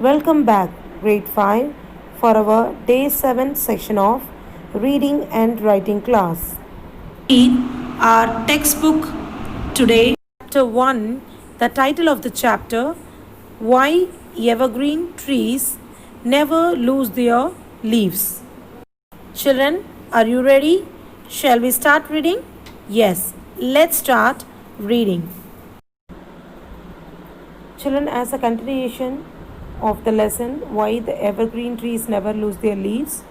Welcome back, grade 5, for our day 7 section of reading and writing class. Read our textbook today. Chapter 1, the title of the chapter, Why Evergreen Trees Never Lose Their Leaves. Children, are you ready? Shall we start reading? Yes, let's start reading. Children, as a continuation of the lesson, Why the Evergreen Trees Never Lose Their Leaves,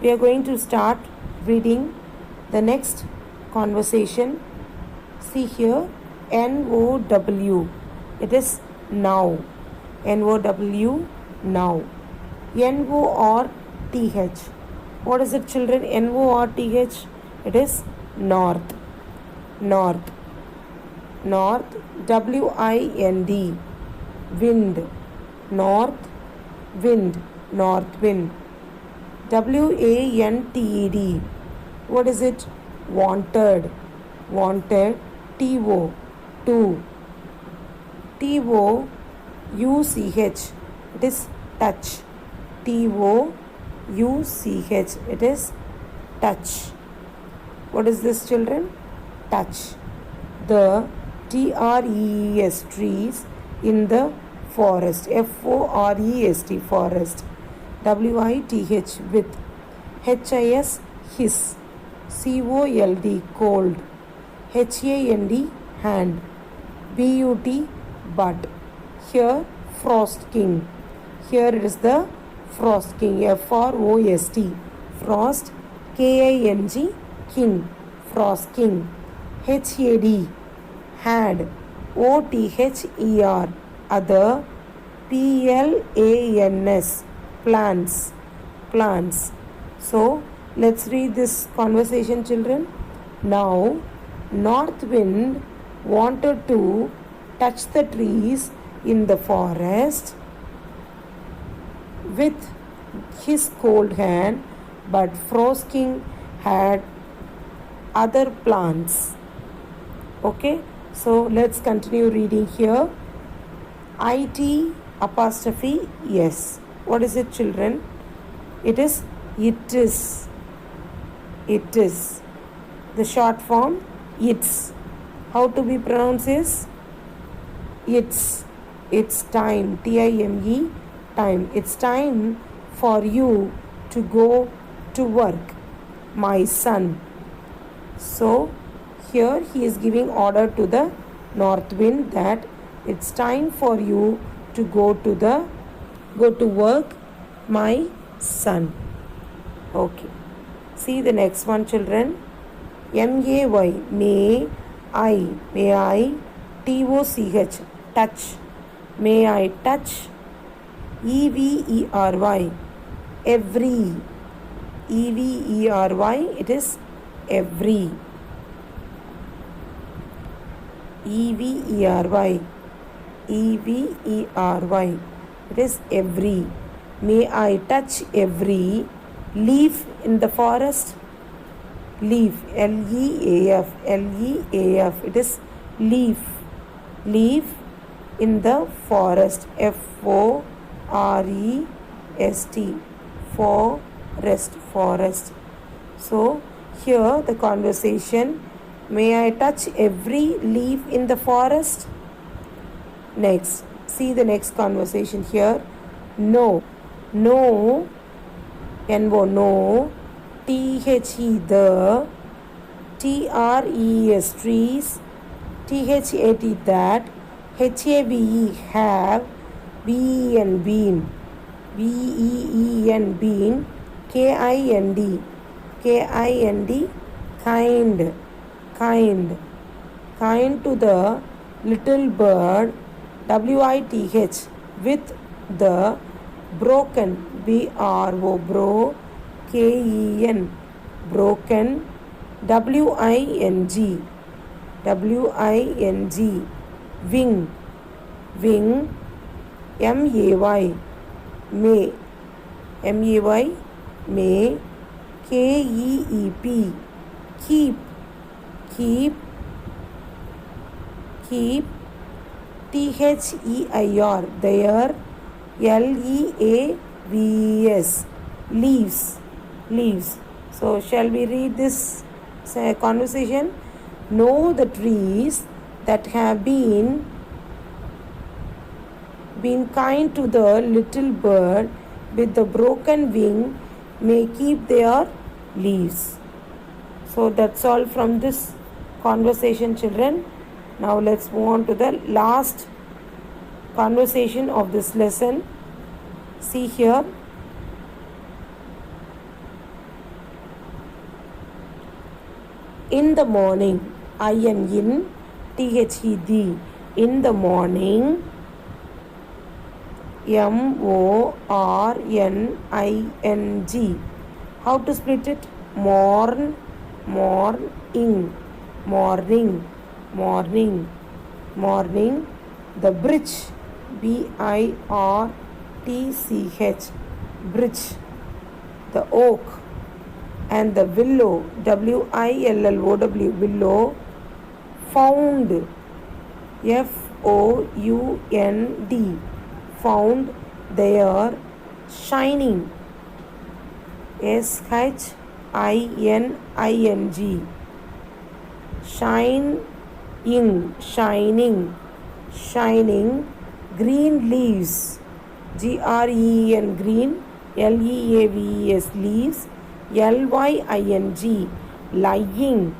we are going to start reading the next conversation. See here, NOW. It is now. NOW, now. NORTH. What is it, children? NORTH. It is north. North. North. WIND. Wind. North wind. North wind. WANTED. What is it? Wanted. Wanted. TO. To. TOUCH. It is touch. TOUCH. It is touch. What is this, children? Touch. The TREES, trees in the forest. FOREST, forest. WITH, with. HIS, his. COLD, cold. HAND, hand. BUT, bud. Here, frost king. Here it is the frost king. FROST, frost. KING, king. Frost king. HAD, had. OTHER, other. PLANS, plants. Plants. So, let's read this conversation, children. Now, North Wind wanted to touch the trees in the forest with his cold hand, but Frost King had other plants. Okay, so let's continue reading here. IT apostrophe yes. What is it, children? It is it is. It is. The short form, it's. How to be pronounced is it's. It's time. TIME, time. It's time for you to go to work, my son. So here he is giving order to the north wind that it's time for you to go to work, my son. Okay. See the next one, children. MAY, may I, TOCH, touch. May I touch. EVERY, every. EVERY, it is every. EVERY, EVERY, it is every. May I touch every leaf in the forest. Leaf, LEAF, LEAF, it is leaf. Leaf in the forest. FOREST, forest, forest. So here the conversation, may I touch every leaf in the forest? Next, see the next conversation here. No, no, no, THE, the, TRES, trees, THAT, that, HAVE, have, BEN, bean, BEEN, bean, KIND, KIND, kind, kind, kind to the little bird, WITH, with the broken, BRO, bro, KEN, broken, WING, WING, wing, wing, MAY, may, MAY, may, KEEP, keep, keep, keep, THEIR, there, Leaves. Leaves. Leaves. So shall we read this conversation? Know the trees that have been kind to the little bird with the broken wing may keep their leaves. So that's all from this conversation, children. Now let's move on to the last conversation of this lesson. See here. In the morning, in, the, in the morning, morning. How to split it? Morning, morning. The bridge, birtch, bridge. The oak and the willow, willow, found, found, found their shining, shining, shining green leaves, green, green, leaves, leaves, lying, lying,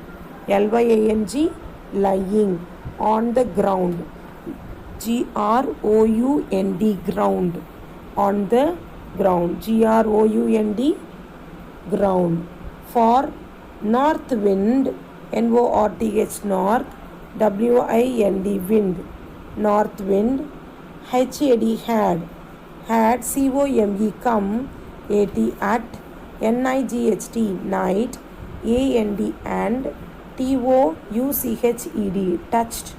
lying on the ground, ground, ground, on the ground, ground, ground. For north wind, north, north, wind, north wind, had, come, at, night, night, and, touched,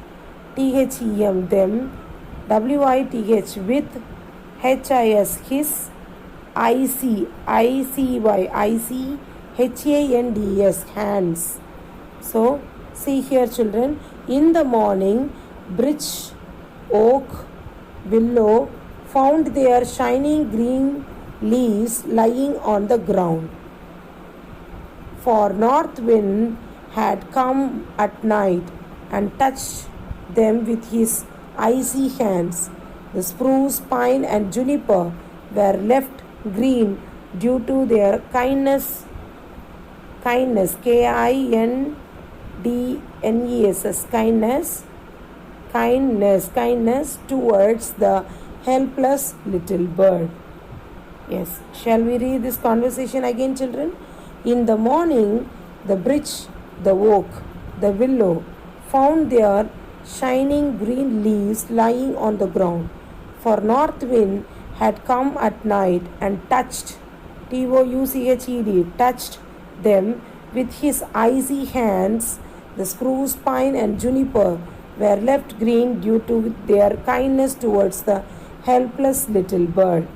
them, with, his, hands. So, see here, children. In the morning, bridge, oak, willow found their shining green leaves lying on the ground. For north wind had come at night and touched them with his icy hands. The spruce, pine, and juniper were left green due to their kindness, kindness, kindness, kindness towards the helpless little bird. Yes, shall we read this conversation again, children? In the morning, the bridge, the oak, the willow found their shining green leaves lying on the ground. For north wind had come at night and touched, touched them with his icy hands. The spruce, pine, and juniper were left green due to their kindness towards the helpless little bird.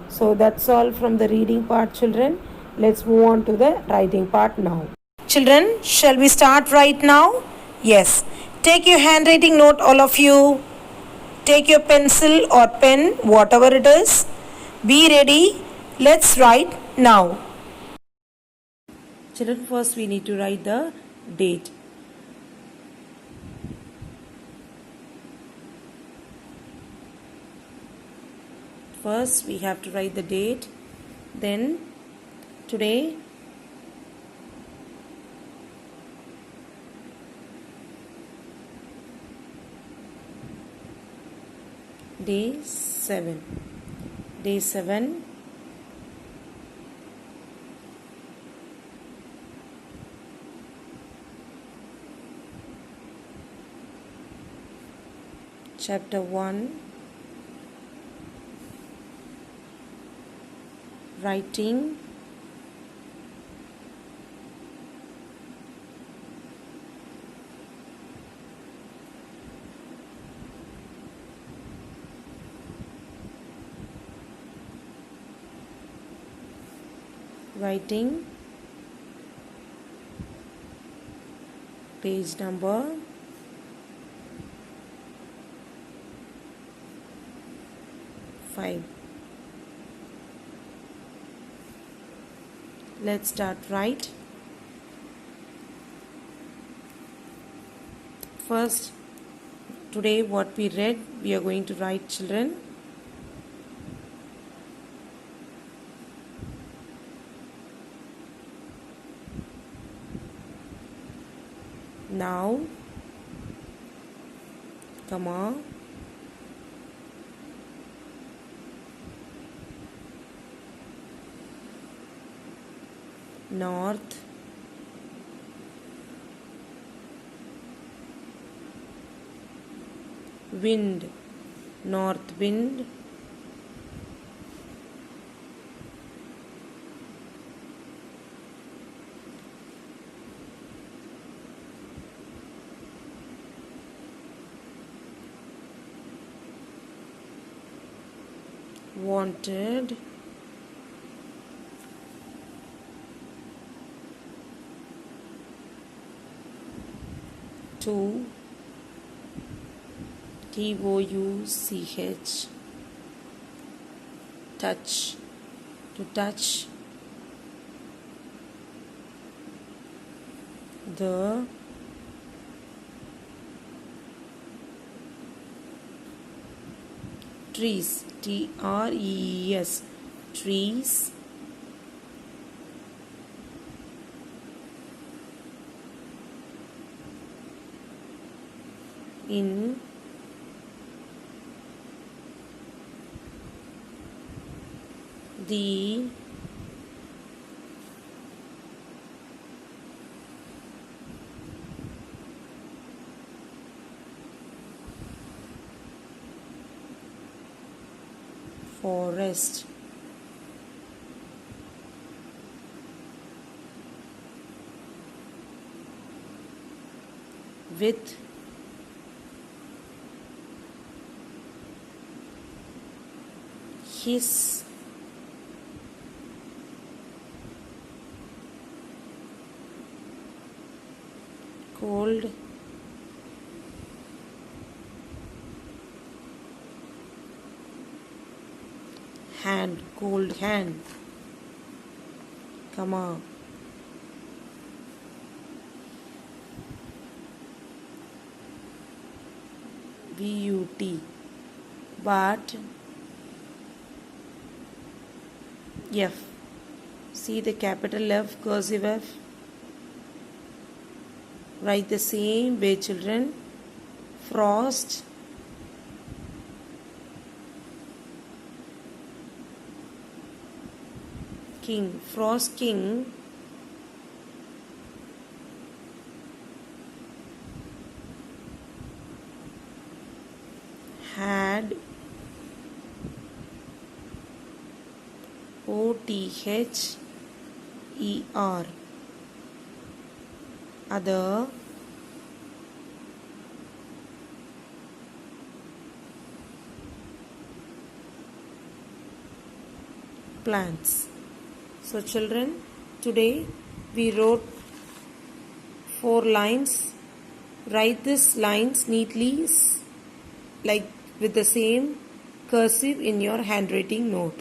So that's all from the reading part, children. Let's move on to the writing part now. Children, shall we start right now? Yes. Take your handwriting note, all of you. Take your pencil or pen, whatever it is. Be ready. Let's write now. Children, first we need to write the date. First we have to write the date. Then today, day 7. Day 7. Chapter 1. Writing. Writing. Page number 5. Let's start. Right. First, today what we read, we are going to write, children. Now, comma, north, wind, north wind, wanted, to, touch, touch, to touch the trees, trees, trees, in the forest, with his cold hand, cold hand, comma, but, but, F. See the capital F, cursive F. Write the same way, children. Frost, king, frost king, had, OTHER, other, plants. So children, today we wrote 4 lines. Write these lines neatly, like with the same cursive in your handwriting note.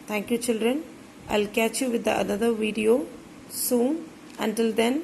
Thank you, children. I'll catch you with the another video soon. Until then,